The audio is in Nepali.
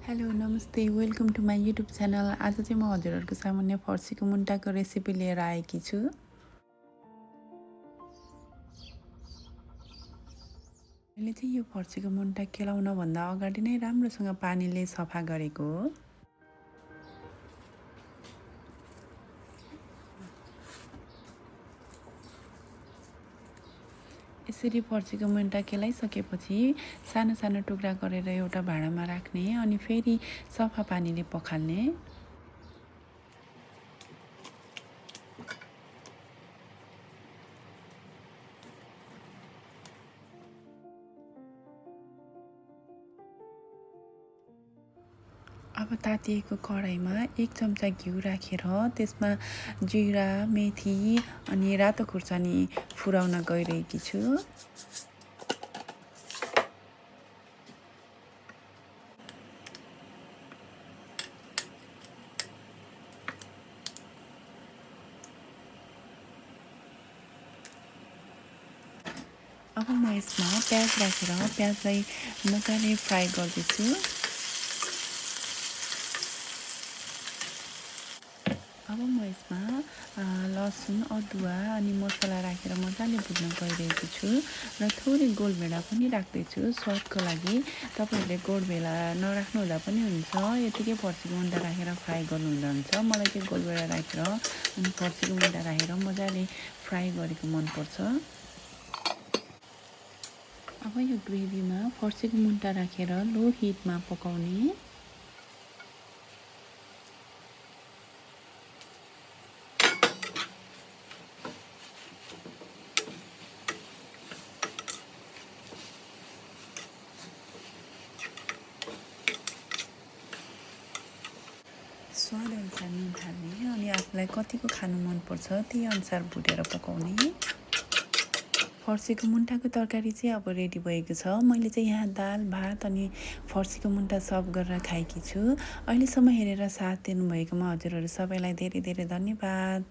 हेलो नमस्ते welcome to my YouTube channel. आज चाहिँ म हजुरहरूको सामुन्ने फर्सीको मुन्टाको रेसिपी लिएर आएकी छु। मैले चाहिँ यो फर्सीको मुन्टा केलाउनभन्दा अगाडि नै राम्रोसँग पानीले सफा गरेको हो। यसरी फर्सीको मुन्टा केलाइसकेपछि सानो सानो टुक्रा गरेर एउटा भाँडामा राख्ने अनि फेरि सफा पानीले पखाल्ने। अब तातिएको कराईमा 1 चम्चा घिउ राखेर त्यसमा जिरा, मेथी अनि रातो खुर्सानी फुराउन गइरहेकी छु। अब म यसमा प्याज राखेर प्याजलाई मजाले फ्राई गर्दैछु। अब म यसमा लसुन, अदुवा अनि मसला राखेर मजाले भुट्न गइरहेको छु र थोरै गोलभेडा पनि राख्दैछु स्वादको लागि। तपाईँहरूले गोलभेडा नराख्नु हुँदा पनि हुन्छ, यतिकै फर्सीको मुन्टा राखेर फ्राई गर्नुहुँदा हुन्छ। मलाई चाहिँ गोलभेडा राखेर अनि फर्सीको मुन्टा राखेर मजाले फ्राई गरेको मनपर्छ। अब यो ग्रेभीमा फर्सीको मुन्टा राखेर लो हिटमा पकाउने। स्वाद अनुसार नुन हाल्ने अनि आफूलाई कतिको खानु मनपर्छ त्यही अनुसार भुटेर पकाउने। फर्सीको मुन्टाको तरकारी चाहिँ अब रेडी भएको छ। मैले चाहिँ यहाँ दाल, भात अनि फर्सीको मुन्टा सर्भ गरेर खाएकी छु। अहिलेसम्म हेरेर साथ दिनुभएकोमा हजुरहरू सबैलाई धेरै धेरै धन्यवाद।